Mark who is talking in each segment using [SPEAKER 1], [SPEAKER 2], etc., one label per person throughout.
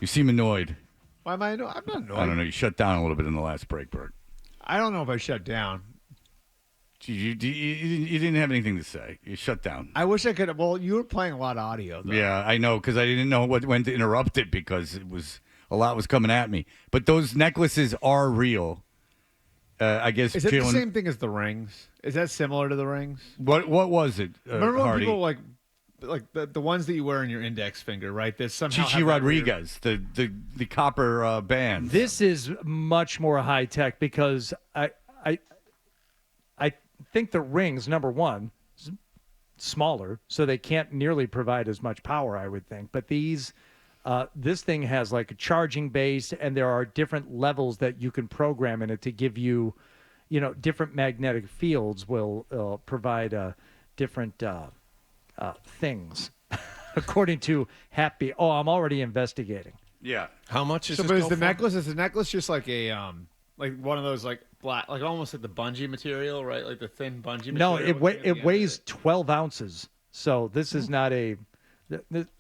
[SPEAKER 1] You seem annoyed.
[SPEAKER 2] Why am I annoyed? I'm not annoyed.
[SPEAKER 1] I don't know. You shut down a little bit in the last break, Bert.
[SPEAKER 2] I don't know if I shut down.
[SPEAKER 1] You didn't have anything to say. You shut down.
[SPEAKER 2] I wish I could. Well, you were playing a lot of audio, though.
[SPEAKER 1] Yeah, I know, because I didn't know when to interrupt it because a lot was coming at me. But those necklaces are real. I guess.
[SPEAKER 2] Is it the same thing as the rings? Is that similar to the rings?
[SPEAKER 1] What was it?
[SPEAKER 2] Remember when
[SPEAKER 1] Hardy?
[SPEAKER 2] people like the ones that you wear in your index finger, right? That somehow
[SPEAKER 1] Chichi Rodriguez, the copper band.
[SPEAKER 3] This is much more high tech because I think the rings, number one, smaller, so they can't nearly provide as much power, I would think. But this thing has like a charging base, and there are different levels that you can program in it to give you, different magnetic fields will provide different things, according to Happy. Oh, I'm already investigating.
[SPEAKER 1] Yeah.
[SPEAKER 4] How much is
[SPEAKER 2] So,
[SPEAKER 4] this
[SPEAKER 2] but is
[SPEAKER 4] go
[SPEAKER 2] the
[SPEAKER 4] for?
[SPEAKER 2] necklace? Is the necklace just like a like one of those like black, like almost like the bungee material, right? Like the thin bungee
[SPEAKER 3] No,
[SPEAKER 2] material.
[SPEAKER 3] it weighs 12 ounces. So this is not a.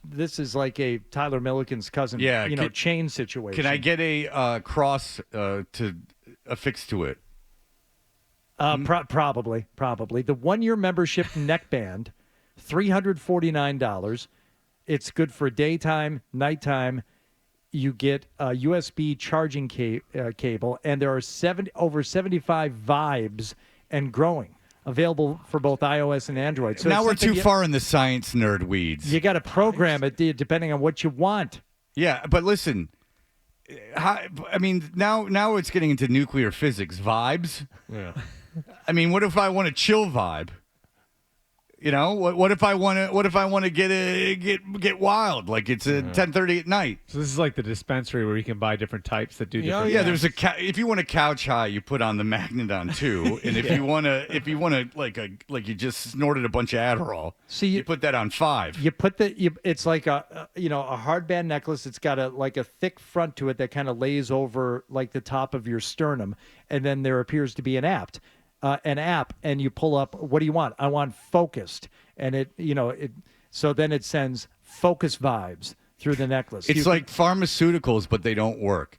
[SPEAKER 3] This is like a Tyler Milliken's cousin, chain situation.
[SPEAKER 1] Can I get a cross to affix to it?
[SPEAKER 3] Probably. The 1-year membership neckband, $349. It's good for daytime, nighttime. You get a USB charging cable, and there are over 75 vibes and growing. Available for both iOS and Android. So
[SPEAKER 1] now we're too far in the science nerd weeds.
[SPEAKER 3] You got to program it depending on what you want.
[SPEAKER 1] Yeah, but listen, now it's getting into nuclear physics. Vibes?
[SPEAKER 4] Yeah.
[SPEAKER 1] I mean, what if I want a chill vibe? What if I want to get wild, like it's 10:30 at night?
[SPEAKER 2] So this is like the dispensary where you can buy different types that do different.
[SPEAKER 1] Yeah, there's if you want a couch high, you put on the Magnodon 2, and if you want to like you just snorted a bunch of Adderall, so you put that on 5.
[SPEAKER 3] You put it's like a hardband necklace. It's got a thick front to it that kind of lays over like the top of your sternum, and then there appears to be an app, and you pull up. What do you want? I want focused, and so then it sends focus vibes through the necklace.
[SPEAKER 1] It's like pharmaceuticals, but they don't work.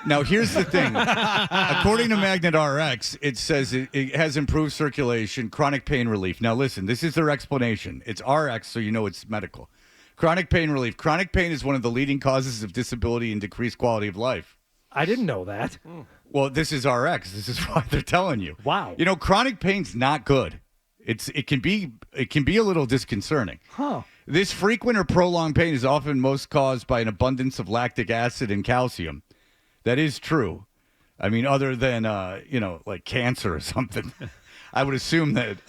[SPEAKER 1] Now, here's the thing. According to Magnet RX, it says it has improved circulation, chronic pain relief. Now, listen, this is their explanation. It's RX, so you know it's medical. Chronic pain relief. Chronic pain is one of the leading causes of disability and decreased quality of life.
[SPEAKER 3] I didn't know that.
[SPEAKER 1] Well, this is RX. This is why they're telling you.
[SPEAKER 3] Wow.
[SPEAKER 1] Chronic pain's not good. It can be a little disconcerting.
[SPEAKER 3] Huh.
[SPEAKER 1] This frequent or prolonged pain is often most caused by an abundance of lactic acid and calcium. That is true. I mean, other than like cancer or something. I would assume that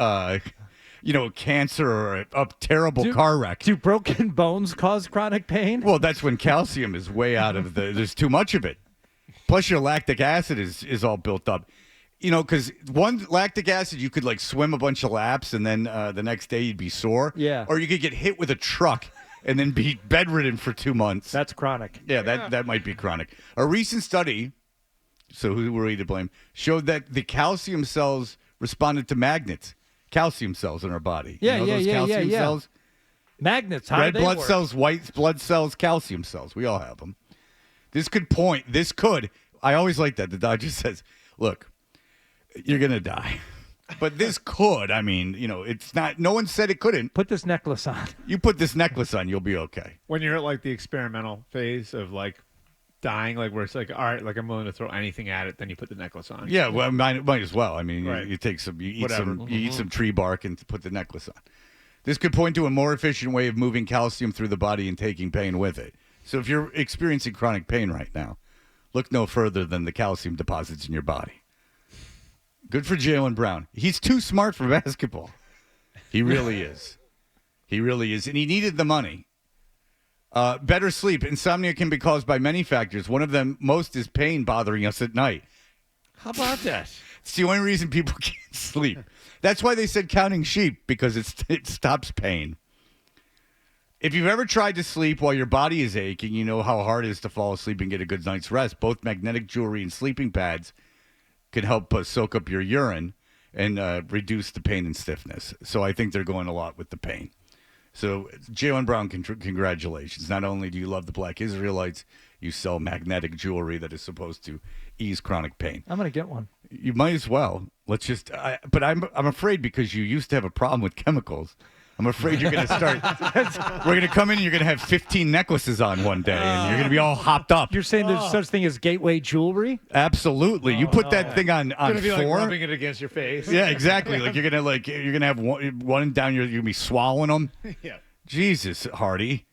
[SPEAKER 1] cancer or a terrible car wreck.
[SPEAKER 3] Do broken bones cause chronic pain?
[SPEAKER 1] Well, that's when calcium is way out of there's too much of it. Plus your lactic acid is all built up. Because one lactic acid, you could like swim a bunch of laps and then the next day you'd be sore.
[SPEAKER 3] Yeah.
[SPEAKER 1] Or you could get hit with a truck and then be bedridden for 2 months.
[SPEAKER 3] That's chronic.
[SPEAKER 1] Yeah, that might be chronic. A recent study, so who were we to blame, showed that the calcium cells responded to magnets. Calcium cells in our body.
[SPEAKER 3] Yeah,
[SPEAKER 1] those calcium
[SPEAKER 3] yeah.
[SPEAKER 1] cells?
[SPEAKER 3] Magnets, how
[SPEAKER 1] Red
[SPEAKER 3] do they
[SPEAKER 1] blood
[SPEAKER 3] work?
[SPEAKER 1] cells, white blood cells, calcium cells. We all have them. This could, I always like that. The doctor says, look, you're going to die. But this could, it's not, no one said it couldn't.
[SPEAKER 3] Put this necklace on.
[SPEAKER 1] You put this necklace on, you'll be okay.
[SPEAKER 2] When you're at like the experimental phase of like dying, like where it's like, all right, like I'm willing to throw anything at it, then you put the necklace on.
[SPEAKER 1] Yeah, well, might as well. I mean,
[SPEAKER 2] Right.
[SPEAKER 1] you take some, you eat
[SPEAKER 2] Whatever.
[SPEAKER 1] some, you eat some tree bark and put the necklace on. This could point to a more efficient way of moving calcium through the body and taking pain with it. So if you're experiencing chronic pain right now, look no further than the calcium deposits in your body. Good for Jaylen Brown. He's too smart for basketball. He really is. He really is. And he needed the money. Better sleep. Insomnia can be caused by many factors. One of them most is pain bothering us at night.
[SPEAKER 4] How about that?
[SPEAKER 1] It's the only reason people can't sleep. That's why they said counting sheep, because it stops pain. If you've ever tried to sleep while your body is aching, you know how hard it is to fall asleep and get a good night's rest. Both magnetic jewelry and sleeping pads can help soak up your urine and reduce the pain and stiffness. So I think they're going a lot with the pain. So, Jaylen Brown, congratulations. Not only do you love the Black Israelites, you sell magnetic jewelry that is supposed to ease chronic pain.
[SPEAKER 3] I'm going to get one.
[SPEAKER 1] You might as well. Let's just. But I'm afraid because you used to have a problem with chemicals. I'm afraid you're going to start. We're going to come in and you're going to have 15 necklaces on one day, and you're going to be all hopped up.
[SPEAKER 3] You're saying there's such thing as gateway jewelry?
[SPEAKER 1] Absolutely. You put that thing on
[SPEAKER 2] Gonna be
[SPEAKER 1] 4.
[SPEAKER 2] like rubbing it against your face.
[SPEAKER 1] Yeah, exactly. Like you're gonna have one down. You're gonna be swallowing them.
[SPEAKER 2] Yeah.
[SPEAKER 1] Jesus, Hardy.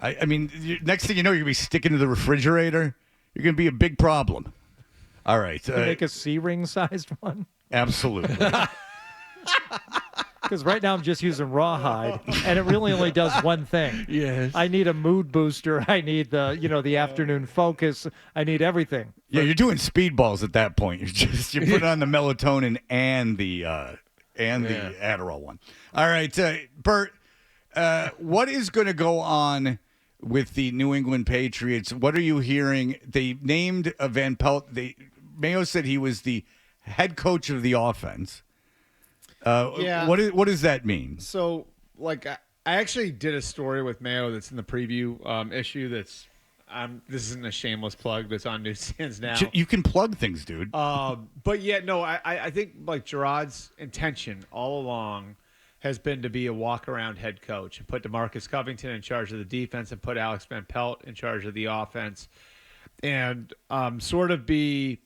[SPEAKER 1] I mean, next thing you know, you're gonna be sticking to the refrigerator. You're gonna be a big problem. All right.
[SPEAKER 3] Make a C-ring sized one?
[SPEAKER 1] Absolutely.
[SPEAKER 3] Because right now I'm just using rawhide, and it really only does one thing.
[SPEAKER 4] Yes.
[SPEAKER 3] I need a mood booster. I need the afternoon focus. I need everything.
[SPEAKER 1] Yeah, you're doing speedballs at that point. You're putting on the melatonin and the Adderall one. All right, Bert. What is going to go on with the New England Patriots? What are you hearing? They named Van Pelt. Mayo said he was the head coach of the offense.
[SPEAKER 2] Yeah.
[SPEAKER 1] What does that mean?
[SPEAKER 2] So, like, I actually did a story with Mayo that's in the preview issue. This isn't a shameless plug. That's on newsstands now.
[SPEAKER 1] You can plug things, dude.
[SPEAKER 2] But yeah, no, I think like Gerard's intention all along has been to be a walk-around head coach and put DeMarcus Covington in charge of the defense and put Alex Van Pelt in charge of the offense, and sort of be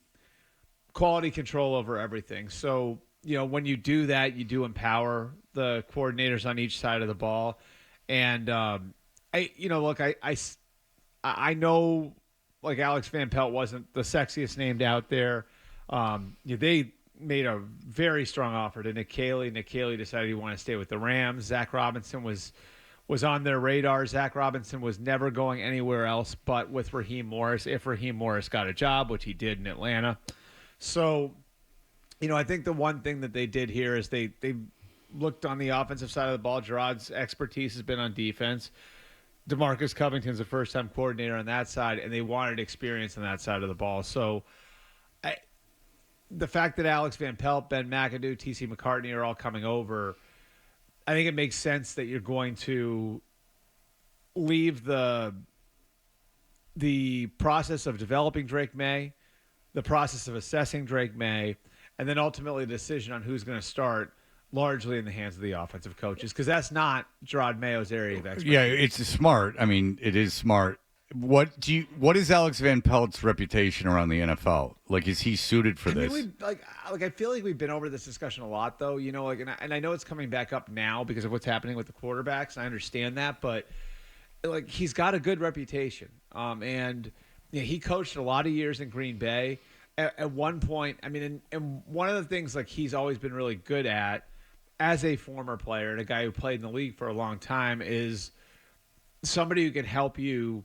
[SPEAKER 2] quality control over everything. So, when you do that, you do empower the coordinators on each side of the ball. And, I know, like, Alex Van Pelt wasn't the sexiest named out there. They made a very strong offer to Nick Caley. Nick Caley decided he wanted to stay with the Rams. Zach Robinson was on their radar. Zach Robinson was never going anywhere else but with Raheem Morris, if Raheem Morris got a job, which he did in Atlanta. So, I think the one thing that they did here is they looked on the offensive side of the ball. Gerard's expertise has been on defense. DeMarcus Covington's a first-time coordinator on that side, and they wanted experience on that side of the ball. So the fact that Alex Van Pelt, Ben McAdoo, T.C. McCartney are all coming over, I think it makes sense that you're going to leave the process of developing Drake Maye, the process of assessing Drake Maye, and then ultimately the decision on who's going to start largely in the hands of the offensive coaches, because that's not Gerard Mayo's area of expertise.
[SPEAKER 1] Yeah, it's smart. I mean, it is smart. What is Alex Van Pelt's reputation around the NFL? Like, is he suited for this?
[SPEAKER 2] I feel like we've been over this discussion a lot, though. And I know it's coming back up now because of what's happening with the quarterbacks. I understand that, but like, he's got a good reputation. And he coached a lot of years in Green Bay. At one point, I mean, and one of the things like he's always been really good at, as a former player and a guy who played in the league for a long time, is somebody who can help you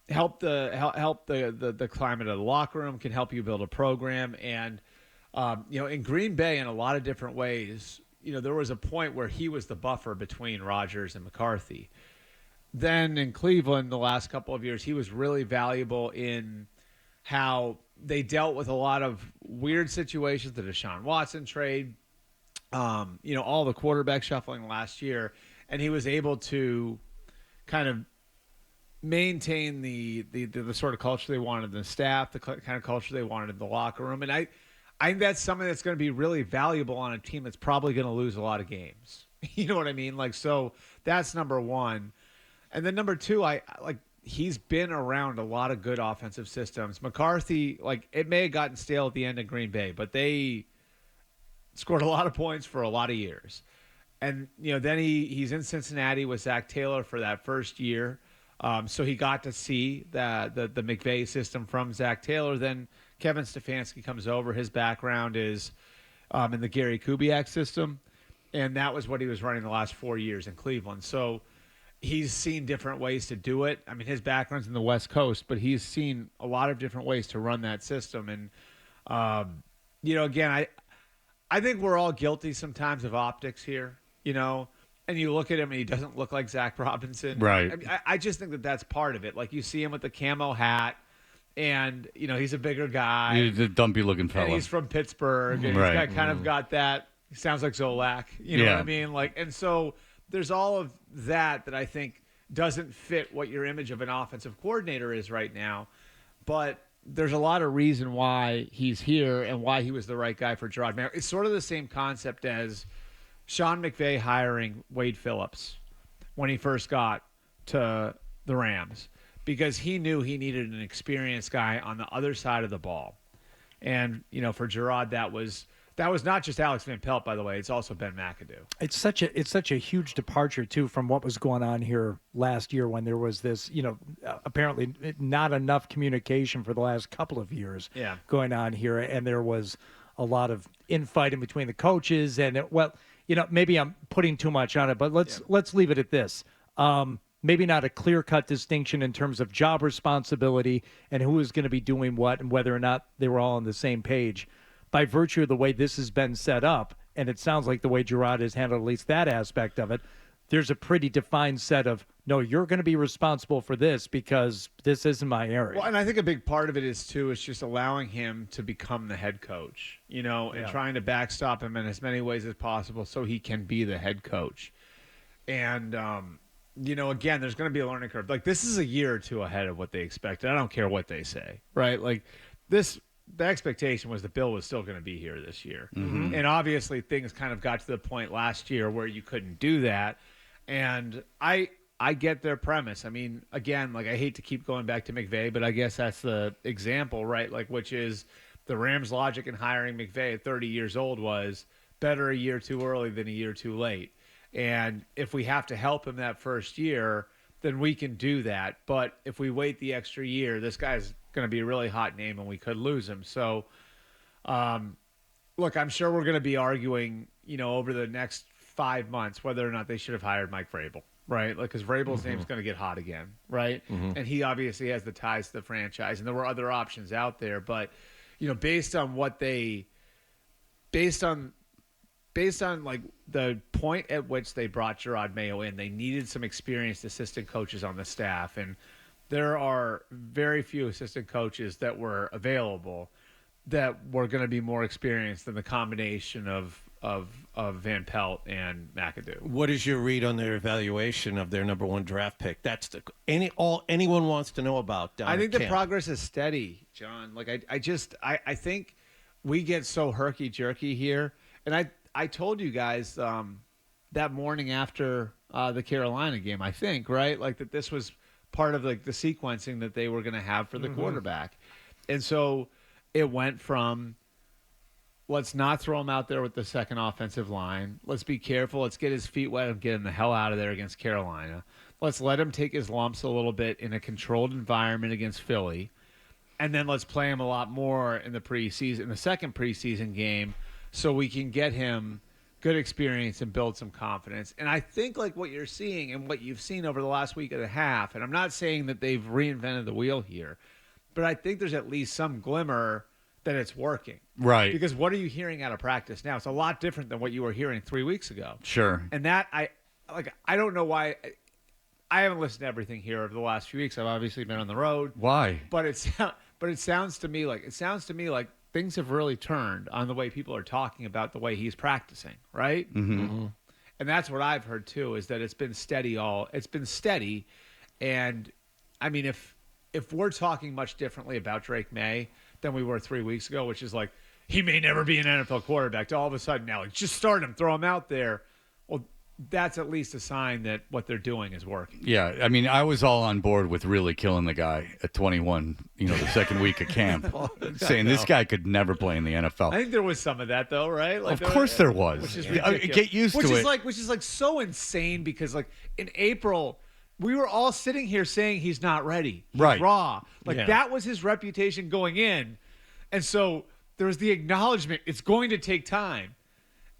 [SPEAKER 2] help the climate of the locker room, can help you build a program. And in Green Bay, in a lot of different ways, there was a point where he was the buffer between Rodgers and McCarthy. Then in Cleveland, the last couple of years, he was really valuable in how they dealt with a lot of weird situations, the Deshaun Watson trade, all the quarterback shuffling last year, and he was able to kind of maintain the sort of culture they wanted in the staff, the kind of culture they wanted in the locker room. And I think that's something that's going to be really valuable on a team that's probably going to lose a lot of games. You know what I mean? Like, so that's number one. And then number two, he's been around a lot of good offensive systems. McCarthy, it may have gotten stale at the end of Green Bay, but they scored a lot of points for a lot of years. And, then he's in Cincinnati with Zach Taylor for that first year. So he got to see the McVay system from Zach Taylor. Then Kevin Stefanski comes over. His background is in the Gary Kubiak system. And that was what he was running the last 4 years in Cleveland. So he's seen different ways to do it. I mean, his background's in the West Coast, but he's seen a lot of different ways to run that system. And, again, I think we're all guilty sometimes of optics here, and you look at him and he doesn't look like Zach Robinson.
[SPEAKER 1] Right.
[SPEAKER 2] I mean, I just think that that's part of it. Like, you see him with the camo hat, and, he's a bigger guy.
[SPEAKER 1] He's a dumpy-looking fella.
[SPEAKER 2] And he's from Pittsburgh, and
[SPEAKER 1] Right.
[SPEAKER 2] he's kind of got that. He sounds like Zolak. You know what I mean? And so there's all of that I think doesn't fit what your image of an offensive coordinator is right now. But there's a lot of reason why he's here and why he was the right guy for Gerard Mayo. It's sort of the same concept as Sean McVay hiring Wade Phillips when he first got to the Rams, because he knew he needed an experienced guy on the other side of the ball. And, for Gerard, that was not just Alex Van Pelt, by the way. It's also Ben McAdoo.
[SPEAKER 3] It's such a huge departure too from what was going on here last year, when there was this, apparently not enough communication for the last couple of years going on here, and there was a lot of infighting between the coaches. And maybe I'm putting too much on it, but let's leave it at this. Maybe not a clear-cut distinction in terms of job responsibility and who is going to be doing what, and whether or not they were all on the same page. By virtue of the way this has been set up, and it sounds like the way Gerard has handled at least that aspect of it, there's a pretty defined set of, no, you're going to be responsible for this because this isn't my area.
[SPEAKER 2] Well, and I think a big part of it is just allowing him to become the head coach, and trying to backstop him in as many ways as possible so he can be the head coach. And, again, there's going to be a learning curve. Like, this is a year or two ahead of what they expected. I don't care what they say, right? Like, the expectation was that Bill was still going to be here this year. Mm-hmm. And obviously things kind of got to the point last year where you couldn't do that. And I get their premise. I mean, again, like, I hate to keep going back to McVay, but I guess that's the example, right? Like, which is the Rams' logic in hiring McVay at 30 years old was better a year too early than a year too late. And if we have to help him that first year, then we can do that. But if we wait the extra year, this guy's going to be a really hot name and we could lose him. So, look, I'm sure we're going to be arguing, over the next 5 months whether or not they should have hired Mike Vrabel, right? Like, because Vrabel's name's going to get hot again, right? And he obviously has the ties to the franchise, and there were other options out there. But, based on like the point at which they brought Gerard Mayo in, they needed some experienced assistant coaches on the staff. And there are very few assistant coaches that were available that were going to be more experienced than the combination of Van Pelt and McAdoo.
[SPEAKER 4] What is your read on their evaluation of their number one draft pick? That's all anyone wants to know about.
[SPEAKER 2] I think the progress is steady, John. Like, I think we get so herky-jerky here. And I told you guys that morning after the Carolina game, I think, right? Like, that this was part of, like, the sequencing that they were going to have for the quarterback. And so it went from, let's not throw him out there with the second offensive line. Let's be careful. Let's get his feet wet and get him the hell out of there against Carolina. Let's let him take his lumps a little bit in a controlled environment against Philly. And then let's play him a lot more in the second preseason game, so we can get him good experience and build some confidence. And I think, like, what you're seeing and what you've seen over the last week and a half, and I'm not saying that they've reinvented the wheel here, but I think there's at least some glimmer that it's working.
[SPEAKER 1] Right.
[SPEAKER 2] Because what are you hearing out of practice now? It's a lot different than what you were hearing 3 weeks ago.
[SPEAKER 1] Sure.
[SPEAKER 2] And that, I don't know why. I haven't listened to everything here over the last few weeks. I've obviously been on the road.
[SPEAKER 1] Why?
[SPEAKER 2] But it sounds to me like things have really turned on the way people are talking about the way he's practicing, right?
[SPEAKER 1] Mm-hmm.
[SPEAKER 2] And that's what I've heard too, is that it's been steady. And I mean, if we're talking much differently about Drake Maye than we were 3 weeks ago, which is like, he may never be an NFL quarterback, to all of a sudden now, like, just start him, throw him out there. Well, that's at least a sign that what they're doing is working.
[SPEAKER 1] Yeah, I mean, I was all on board with really killing the guy at 21, the second week of camp, saying this guy could never play in the NFL.
[SPEAKER 2] I think there was some of that, though, right? Like,
[SPEAKER 1] of course there was.
[SPEAKER 2] Which is ridiculous.
[SPEAKER 1] Get used to it.
[SPEAKER 2] Which is like so insane, because, like, in April, we were all sitting here saying he's not ready. He's
[SPEAKER 1] right.
[SPEAKER 2] raw. Like, that was his reputation going in. And so there was the acknowledgement it's going to take time.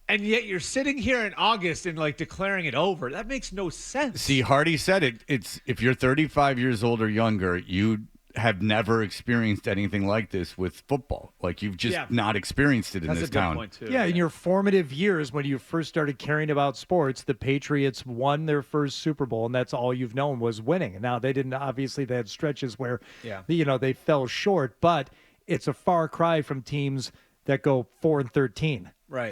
[SPEAKER 2] And yet you're sitting here in August and, like, declaring it over. That makes no sense.
[SPEAKER 1] See, Hardy said it. It's if you're 35 years old or younger, you have never experienced anything like this with football. Like, you've just not experienced it in this town.
[SPEAKER 2] That's a good point, too.
[SPEAKER 3] Yeah, in your formative years when you first started caring about sports, the Patriots won their first Super Bowl, and that's all you've known was winning. And now they didn't, obviously, they had stretches where, they fell short, but it's a far cry from teams that go 4-13.
[SPEAKER 2] Right.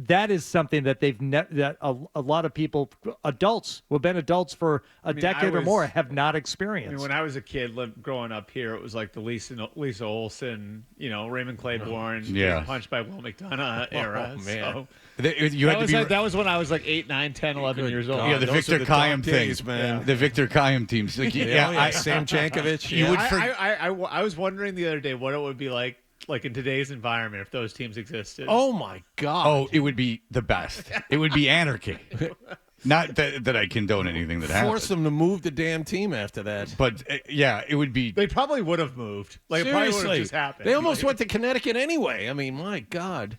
[SPEAKER 3] That is something that that a lot of people, adults who have been adults for a decade or more, have not experienced.
[SPEAKER 2] I mean, when I was a kid growing up here, it was like the Lisa Olson, Raymond Claiborne, getting punched by Will McDonough era.
[SPEAKER 4] Oh, man.
[SPEAKER 2] So
[SPEAKER 1] You had to be.
[SPEAKER 2] that was when I was like 8, 9, 10, 11 years old.
[SPEAKER 1] Yeah, the
[SPEAKER 4] Those
[SPEAKER 1] Victor
[SPEAKER 4] are the
[SPEAKER 1] Kayam
[SPEAKER 4] top days,
[SPEAKER 1] thing,
[SPEAKER 4] man.
[SPEAKER 1] The Victor Kayam teams. Like,
[SPEAKER 4] Sam Jankovic.
[SPEAKER 1] You would
[SPEAKER 2] I was wondering the other day what it would be like in today's environment if those teams existed.
[SPEAKER 4] Oh my God.
[SPEAKER 1] Oh, it would be the best. It would be anarchy. Not that I condone anything that happens.
[SPEAKER 4] Force them to move the damn team after that.
[SPEAKER 1] But it would be.
[SPEAKER 2] They probably would have moved. Like, it probably would have just happened.
[SPEAKER 4] They almost went to Connecticut anyway. I mean, my God.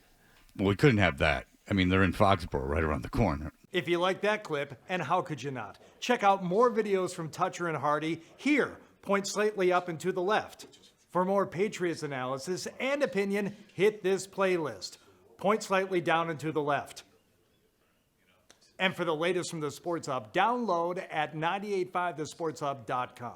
[SPEAKER 1] Well, we couldn't have that. I mean, they're in Foxborough, right around the corner.
[SPEAKER 3] If you like that clip, and how could you not? Check out more videos from Toucher and Hardy here. Point slightly up and to the left. For more Patriots analysis and opinion, hit this playlist. Point slightly down and to the left. And for the latest from the Sports Hub, download at 985thesportshub.com.